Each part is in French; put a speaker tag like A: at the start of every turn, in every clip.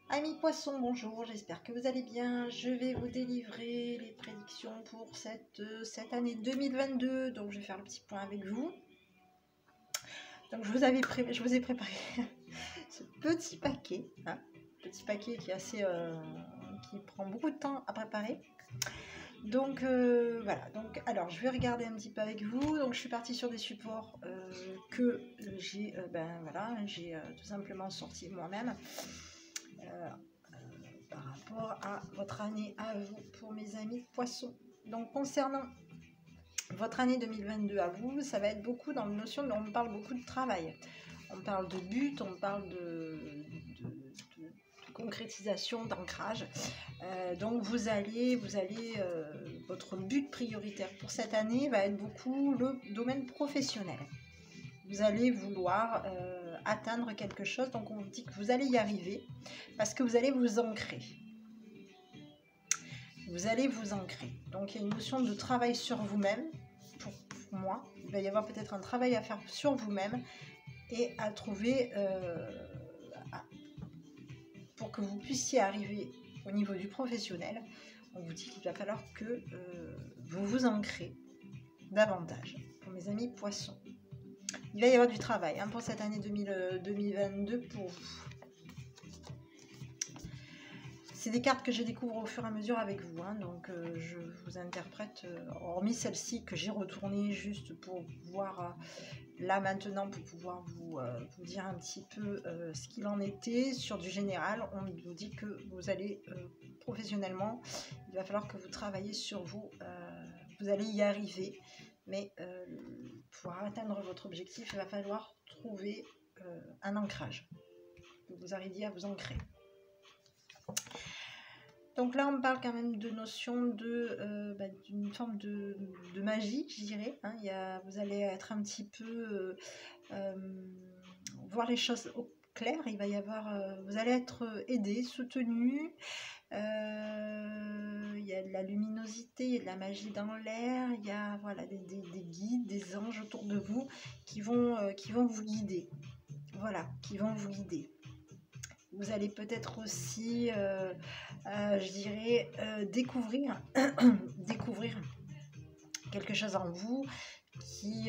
A: Amis poissons, bonjour, j'espère que vous allez bien. Je vais vous délivrer les prédictions pour cette année 2022. Donc je vais faire le petit point avec vous. Donc je vous ai préparé ce petit paquet, hein, petit paquet qui est assez, qui prend beaucoup de temps à préparer. Donc voilà, donc alors je vais regarder un petit peu avec vous. Donc je suis partie sur des supports que j'ai j'ai tout simplement sorti moi-même par rapport à votre année à vous pour mes amis poissons. Donc concernant votre année 2022 à vous, ça va être beaucoup dans la notion de, on parle beaucoup de travail, on parle de but, on parle de concrétisation, d'ancrage. Donc vous allez votre but prioritaire pour cette année va être beaucoup le domaine professionnel. Vous allez vouloir atteindre quelque chose, donc on dit que vous allez y arriver parce que vous allez vous ancrer. Vous allez vous ancrer. Donc il y a une notion de travail sur vous-même. Pour moi, il va y avoir peut-être un travail à faire sur vous-même et à trouver pour que vous puissiez arriver au niveau du professionnel. On vous dit qu'il va falloir que vous vous ancrez davantage. Pour mes amis poissons, il va y avoir du travail pour cette année 2022 pour vous. C'est des cartes que je découvre au fur et à mesure avec vous, donc je vous interprète, hormis celle-ci que j'ai retournée juste pour voir là maintenant, pour pouvoir vous dire un petit peu ce qu'il en était. Sur du général, on vous dit que vous allez professionnellement, il va falloir que vous travaillez sur vous, vous allez y arriver, mais pour atteindre votre objectif, il va falloir trouver un ancrage, que vous arriviez à vous ancrer. Donc là, on parle quand même de notion d'une forme de magie, je dirais. Vous allez être un petit peu voir les choses au clair. Il va y avoir, vous allez être aidé, soutenu. Il y a de la luminosité, il y a de la magie dans l'air. Il y a des guides, des anges autour de vous qui vont vous guider. Voilà, qui vont vous guider. Vous allez peut-être aussi, je dirais, découvrir quelque chose en vous qui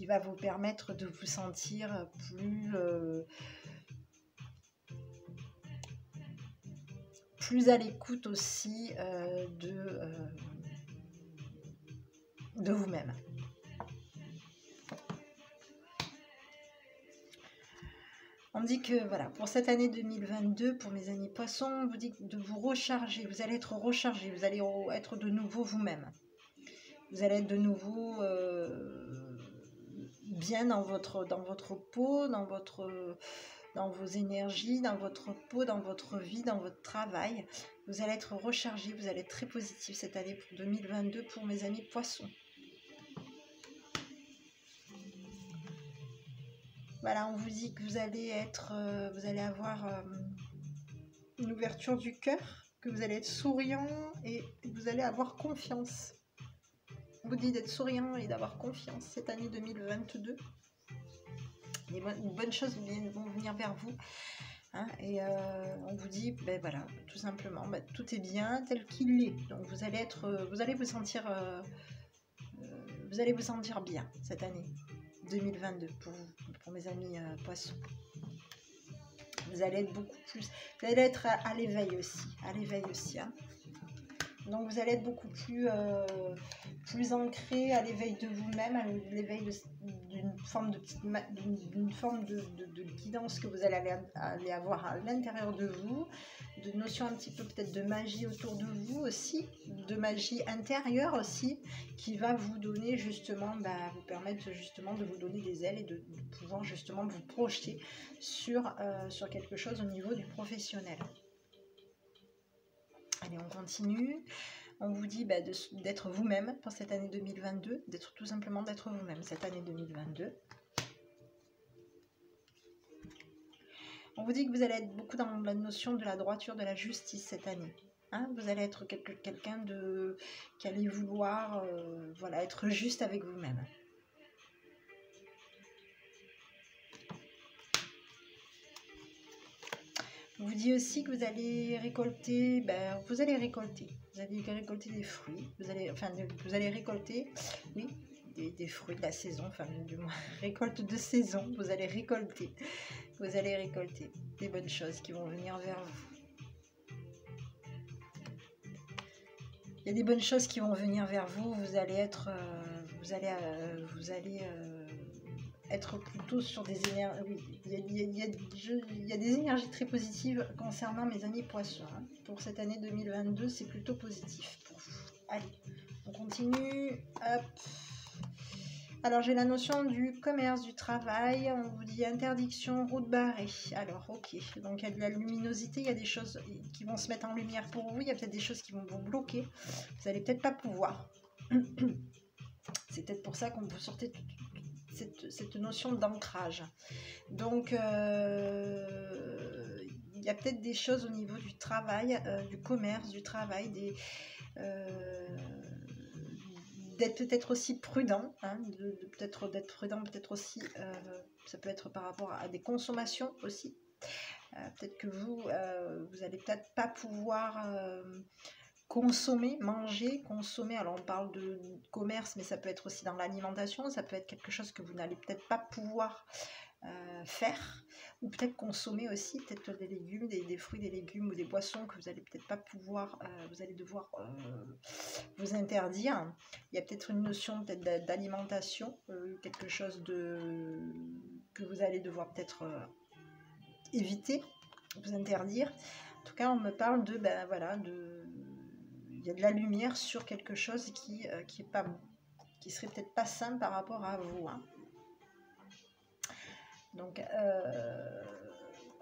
A: va vous permettre de vous sentir plus à l'écoute aussi de vous-même. On dit que voilà, pour cette année 2022, pour mes amis poissons, on vous dit de vous recharger. Vous allez être rechargé, vous allez être de nouveau vous-même. Vous allez être de nouveau bien dans votre peau, dans vos énergies, dans votre peau, dans votre vie, dans votre travail. Vous allez être rechargé, vous allez être très positif cette année pour 2022 pour mes amis poissons. Voilà, on vous dit que vous allez avoir une ouverture du cœur, que vous allez être souriant et vous allez avoir confiance. On vous dit d'être souriant et d'avoir confiance cette année 2022. Les bonnes choses vont venir vers vous. Et on vous dit, voilà, tout simplement, tout est bien tel qu'il est. Donc vous allez vous sentir bien cette année 2022 pour mes amis poissons. Vous allez être beaucoup plus, vous allez être à l'éveil aussi, Donc vous allez être beaucoup plus ancré à l'éveil de vous-même, à l'éveil d'une forme de guidance que vous allez avoir à l'intérieur de vous, de notions un petit peu peut-être de magie autour de vous aussi, de magie intérieure aussi, qui va vous donner justement, vous permettre justement de vous donner des ailes et de pouvoir justement vous projeter sur quelque chose au niveau du professionnel. Allez, on continue. On vous dit d'être vous-même pour cette année 2022, tout simplement d'être vous-même cette année 2022. On vous dit que vous allez être beaucoup dans la notion de la droiture, de la justice cette année. Vous allez être quelqu'un qui allait vouloir être juste avec vous-même. On vous dit aussi que vous allez récolter, vous allez récolter des fruits, vous allez récolter, oui, des fruits de la saison, enfin du moins récolte de saison, vous allez récolter des bonnes choses qui vont venir vers vous. Il y a des bonnes choses qui vont venir vers vous, vous allez être, être plutôt sur des énergies. Il y a des énergies très positives concernant mes amis poissons. Hein. Pour cette année 2022, c'est plutôt positif pour vous. Allez, on continue. Hop. Alors, j'ai la notion du commerce, du travail. On vous dit interdiction, route barrée. Alors, ok. Donc, il y a de la luminosité. Il y a des choses qui vont se mettre en lumière pour vous. Il y a peut-être des choses qui vont vous bloquer. Vous n'allez peut-être pas pouvoir. C'est peut-être pour ça qu'on vous sortait cette notion d'ancrage. Donc, il y a peut-être des choses au niveau du travail, du commerce, du travail, d'être peut-être aussi prudent, hein, peut-être d'être prudent, peut-être aussi, ça peut être par rapport à des consommations aussi. Peut-être que vous allez peut-être pas pouvoir consommer, consommer, alors on parle de commerce, mais ça peut être aussi dans l'alimentation, ça peut être quelque chose que vous n'allez peut-être pas pouvoir faire, ou peut-être consommer aussi, peut-être des légumes, des fruits, des légumes ou des boissons que vous allez peut-être pas pouvoir, vous allez devoir vous interdire. Il y a peut-être une notion peut-être d'alimentation, quelque chose que vous allez devoir peut-être éviter, vous interdire. En tout cas, on me parle de, il y a de la lumière sur quelque chose qui serait peut-être pas sain par rapport à vous. Hein. Donc,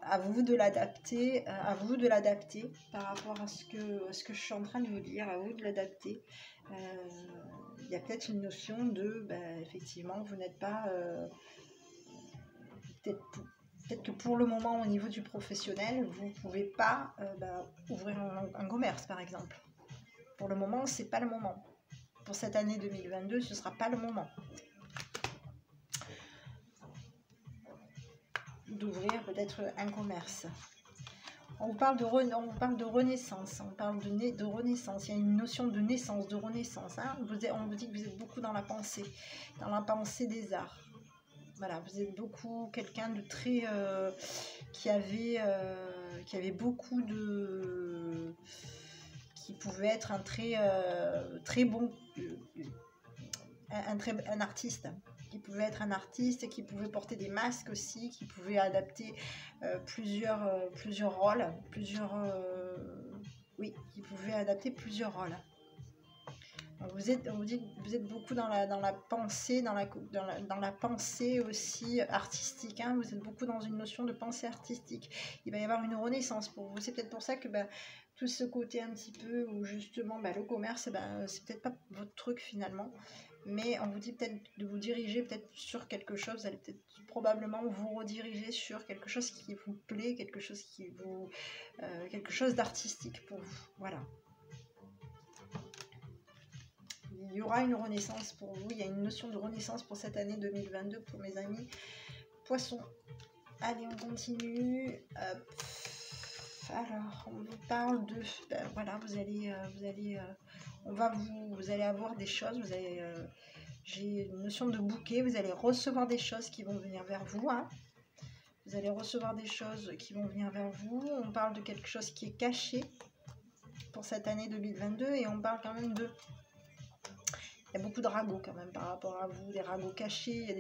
A: à vous de l'adapter, par rapport à ce que je suis en train de vous dire, à vous de l'adapter. Il y a peut-être une notion de, effectivement, vous n'êtes pas, peut-être que pour le moment, au niveau du professionnel, vous ne pouvez pas ouvrir un commerce, par exemple. Pour le moment, c'est pas le moment. Pour cette année 2022, ce ne sera pas le moment d'ouvrir peut-être un commerce. On parle de renaissance, on parle de renaissance. Il y a une notion de naissance, de renaissance. Hein. On vous dit que vous êtes beaucoup dans la pensée des arts. Voilà, vous êtes beaucoup quelqu'un de très qui avait beaucoup de, qui pouvait être un très bon un artiste, qui pouvait être un artiste, qui pouvait porter des masques aussi, qui pouvait adapter plusieurs rôles, qui pouvait adapter plusieurs rôles. Donc vous êtes beaucoup dans la pensée, dans la pensée aussi artistique. Hein. Vous êtes beaucoup dans une notion de pensée artistique. Il va y avoir une renaissance pour vous. C'est peut-être pour ça que tout ce côté un petit peu où justement le commerce, c'est peut-être pas votre truc finalement. Mais on vous dit peut-être de vous diriger peut-être sur quelque chose. Vous allez peut-être probablement vous rediriger sur quelque chose qui vous plaît, quelque chose d'artistique pour vous. Voilà. Il y aura une renaissance pour vous. Il y a une notion de renaissance pour cette année 2022 pour mes amis poissons. Allez, on continue. Alors, on vous parle de... vous allez avoir des choses. J'ai une notion de bouquet. Vous allez recevoir des choses qui vont venir vers vous. Hein. Vous allez recevoir des choses qui vont venir vers vous. On parle de quelque chose qui est caché pour cette année 2022. Et on parle quand même de... Il y a beaucoup de ragots quand même par rapport à vous, des ragots cachés, il y a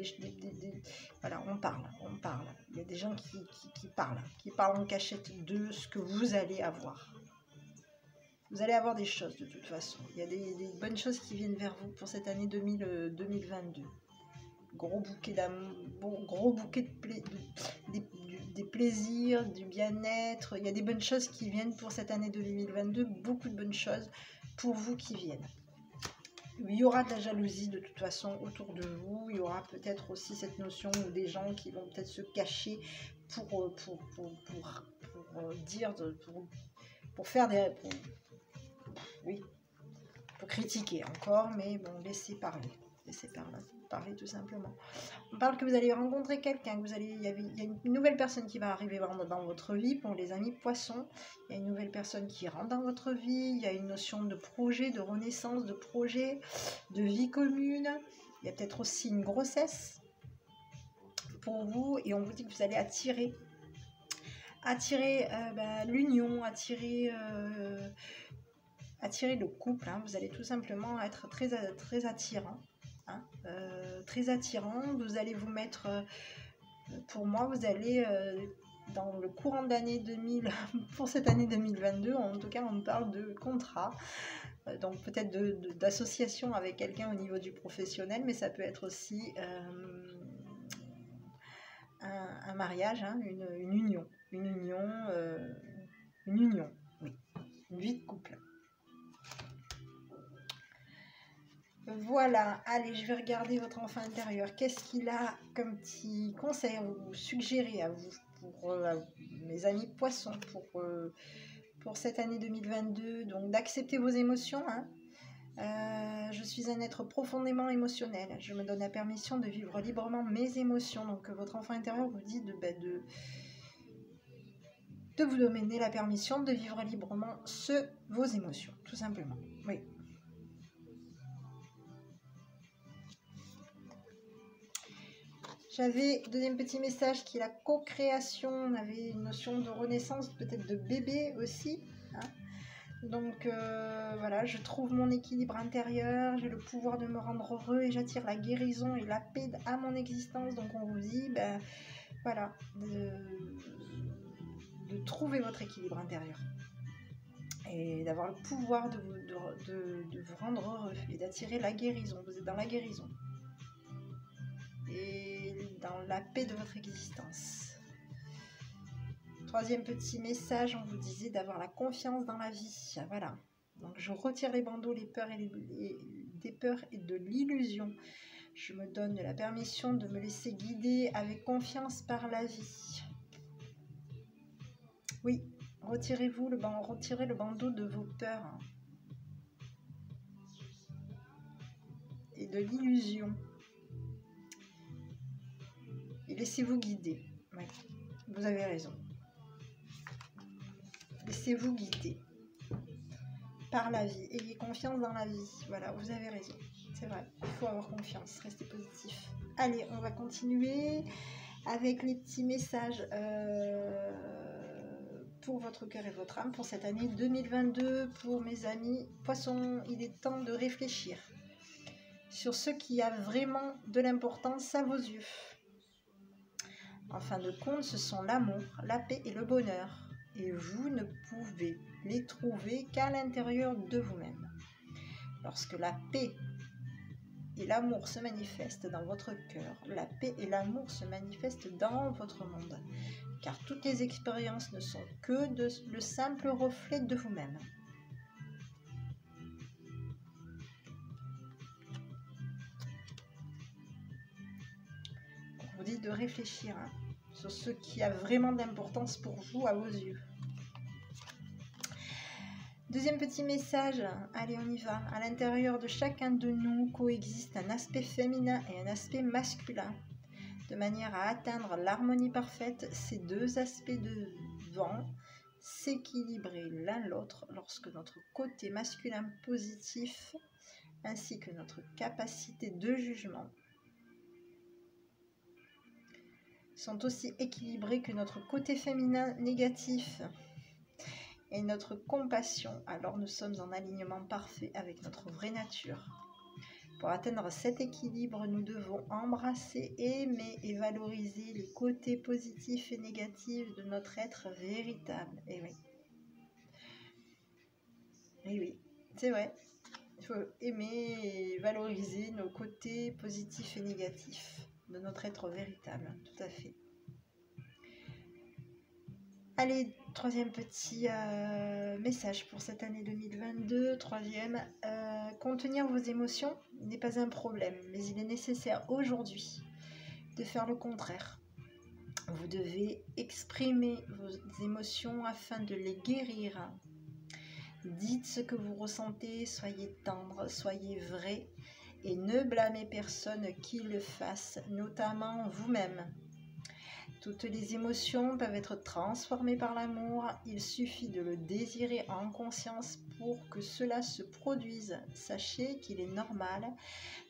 A: voilà, on parle. Il y a des gens qui parlent en cachette de ce que vous allez avoir. Vous allez avoir des choses de toute façon. Il y a des bonnes choses qui viennent vers vous pour cette année 2022. Gros bouquet d'amour, gros bouquet des plaisirs, du bien-être. Il y a des bonnes choses qui viennent pour cette année 2022, beaucoup de bonnes choses pour vous qui viennent. Il y aura de la jalousie de toute façon autour de vous. Il y aura peut-être aussi cette notion où des gens qui vont peut-être se cacher pour critiquer encore, mais bon, laissez parler. parler tout simplement. On parle que vous allez rencontrer quelqu'un, il y a une nouvelle personne qui va arriver dans votre vie. Pour les amis poissons, il y a une nouvelle personne qui rentre dans votre vie, il y a une notion de projet, de renaissance, de projet, de vie commune. Il y a peut-être aussi une grossesse pour vous, et on vous dit que vous allez attirer l'union, attirer le couple, hein. Vous allez tout simplement être très attirant, hein, très attirant. Vous allez vous mettre, pour moi, vous allez dans le courant d'année 2000, pour cette année 2022, en tout cas on parle de contrat, donc peut-être d'association avec quelqu'un au niveau du professionnel, mais ça peut être aussi un mariage, hein, une union, oui, une vie de couple. Voilà, allez, je vais regarder votre enfant intérieur. Qu'est-ce qu'il a comme petit conseil à vous suggérer à vous, pour mes amis poissons, pour cette année 2022, donc d'accepter vos émotions, hein. Je suis un être profondément émotionnel. Je me donne la permission de vivre librement mes émotions. Donc votre enfant intérieur vous dit de vous donner la permission de vivre librement vos émotions, tout simplement. Oui. J'avais deuxième petit message qui est la co-création. On avait une notion de renaissance, peut-être de bébé aussi, hein. Donc voilà, je trouve mon équilibre intérieur, j'ai le pouvoir de me rendre heureux et j'attire la guérison et la paix à mon existence. Donc on vous dit, voilà, de trouver votre équilibre intérieur et d'avoir le pouvoir de vous rendre heureux et d'attirer la guérison. Vous êtes dans la guérison et dans la paix de votre existence. Troisième petit message, on vous disait d'avoir la confiance dans la vie. Voilà. Donc je retire les bandeaux, les peurs des peurs et de l'illusion. Je me donne la permission de me laisser guider avec confiance par la vie. Oui, retirez le bandeau de vos peurs et de l'illusion. Et laissez-vous guider. Oui, vous avez raison. Laissez-vous guider par la vie. Ayez confiance dans la vie. Voilà, vous avez raison. C'est vrai, il faut avoir confiance, restez positif. Allez, on va continuer avec les petits messages pour votre cœur et votre âme pour cette année 2022. Pour mes amis poissons, il est temps de réfléchir sur ce qui a vraiment de l'importance à vos yeux. En fin de compte, ce sont l'amour, la paix et le bonheur. Et vous ne pouvez les trouver qu'à l'intérieur de vous-même. Lorsque la paix et l'amour se manifestent dans votre cœur, la paix et l'amour se manifestent dans votre monde. Car toutes les expériences ne sont que le simple reflet de vous-même. On vous dit de réfléchir sur ce qui a vraiment d'importance pour vous à vos yeux. Deuxième petit message, allez on y va. À l'intérieur de chacun de nous coexiste un aspect féminin et un aspect masculin. De manière à atteindre l'harmonie parfaite, ces deux aspects devant s'équilibrer l'un l'autre lorsque notre côté masculin positif ainsi que notre capacité de jugement sont aussi équilibrés que notre côté féminin négatif et notre compassion. Alors nous sommes en alignement parfait avec notre vraie nature. Pour atteindre cet équilibre, nous devons embrasser, aimer et valoriser les côtés positifs et négatifs de notre être véritable. Et oui. Et oui, c'est vrai. Il faut aimer et valoriser nos côtés positifs et négatifs de notre être véritable. Tout à fait. Allez, troisième petit message pour cette année 2022. Troisième, contenir vos émotions n'est pas un problème, mais il est nécessaire aujourd'hui de faire le contraire. Vous devez exprimer vos émotions afin de les guérir. Dites ce que vous ressentez, soyez tendre, soyez vrai et ne blâmez personne qui le fasse, notamment vous-même. Toutes les émotions peuvent être transformées par l'amour, il suffit de le désirer en conscience pour que cela se produise. Sachez qu'il est normal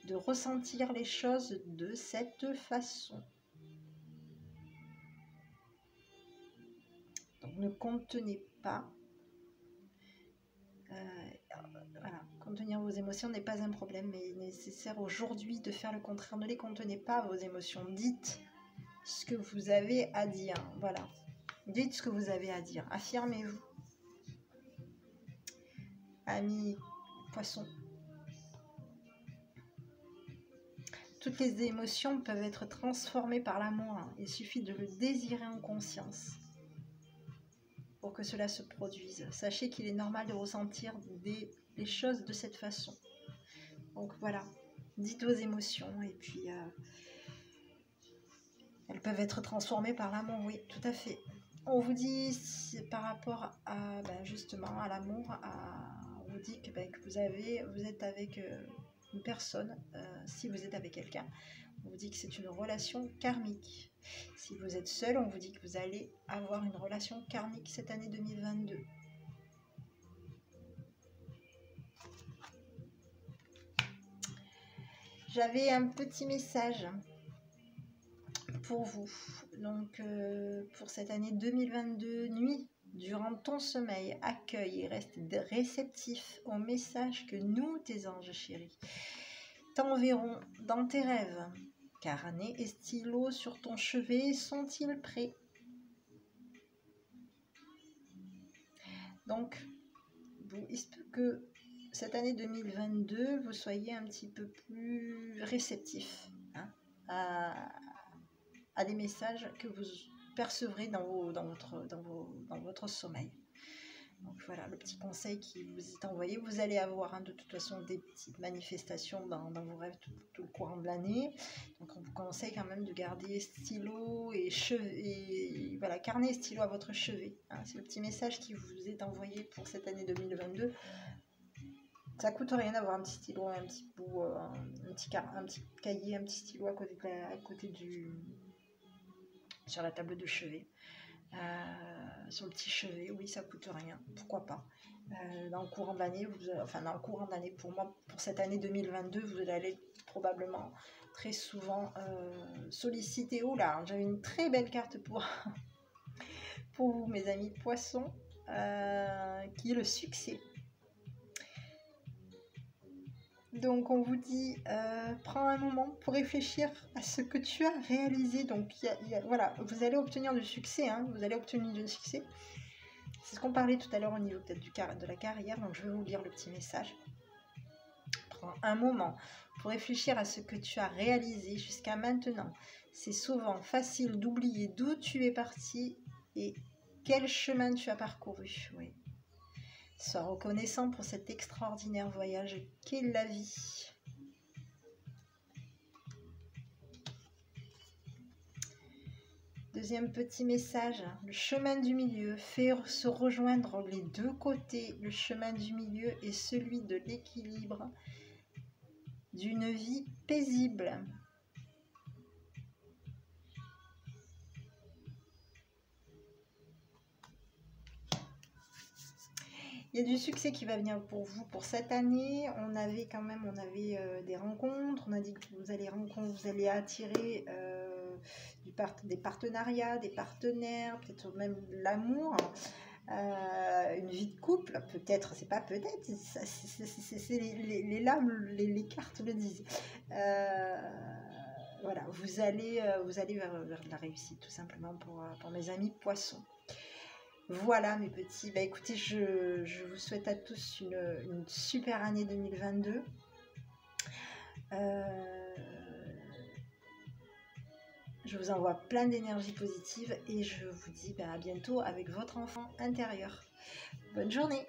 A: de ressentir les choses de cette façon. Donc ne contenez pas. Voilà, contenir vos émotions n'est pas un problème, mais il est nécessaire aujourd'hui de faire le contraire. Ne les contenez pas, vos émotions. Dites ce que vous avez à dire. Voilà. Dites ce que vous avez à dire. Affirmez-vous. Amis poissons. Toutes les émotions peuvent être transformées par l'amour. Il suffit de le désirer en conscience pour que cela se produise. Sachez qu'il est normal de ressentir les choses de cette façon. Donc voilà, dites vos émotions et puis elles peuvent être transformées par l'amour, oui, tout à fait. On vous dit par rapport à justement à l'amour, on vous dit que vous êtes avec une personne, si vous êtes avec quelqu'un, on vous dit que c'est une relation karmique. Si vous êtes seul, on vous dit que vous allez avoir une relation karmique cette année 2022. J'avais un petit message pour vous. Donc, pour cette année 2022, nuit, durant ton sommeil, accueille et reste réceptif aux messages que nous, tes anges chéris, t'enverront dans tes rêves. Carnet et stylo sur ton chevet sont-ils prêts? Donc, il se peut que cette année 2022, vous soyez un petit peu plus réceptif à des messages que vous percevrez dans votre sommeil. Donc voilà le petit conseil qui vous est envoyé. Vous allez avoir de toute façon des petites manifestations dans vos rêves tout le courant de l'année. Donc on vous conseille quand même de garder stylo et voilà, carnet et stylo à votre chevet. C'est le petit message qui vous est envoyé pour cette année 2022. Ça coûte rien d'avoir un petit stylo, un petit bout, un petit cahier, un petit stylo à côté sur la table de chevet. Sur le petit chevet, oui, ça coûte rien, pourquoi pas. Dans le courant de l'année, pour moi, pour cette année 2022, vous allez probablement très souvent solliciter. Oh là, j'avais une très belle carte pour vous, mes amis poissons, qui est le succès. Donc on vous dit, prends un moment pour réfléchir à ce que tu as réalisé. Donc voilà, vous allez obtenir du succès, vous allez obtenir du succès. C'est ce qu'on parlait tout à l'heure au niveau peut-être de la carrière. Donc je vais vous lire le petit message. Prends un moment pour réfléchir à ce que tu as réalisé jusqu'à maintenant. C'est souvent facile d'oublier d'où tu es parti et quel chemin tu as parcouru. Oui. Sois reconnaissant pour cet extraordinaire voyage qu'est la vie. Deuxième petit message, le chemin du milieu fait se rejoindre les deux côtés. Le chemin du milieu est celui de l'équilibre, d'une vie paisible. Il y a du succès qui va venir pour vous pour cette année. On avait des rencontres. On a dit que vous allez attirer des partenariats, des partenaires, peut-être même l'amour, une vie de couple. Peut-être, c'est pas peut-être, c'est les cartes le disent. Voilà, vous allez vers la réussite, tout simplement pour mes amis poissons. Voilà mes petits, écoutez, je vous souhaite à tous une super année 2022. Je vous envoie plein d'énergie positive et je vous dis à bientôt avec votre enfant intérieur. Bonne journée.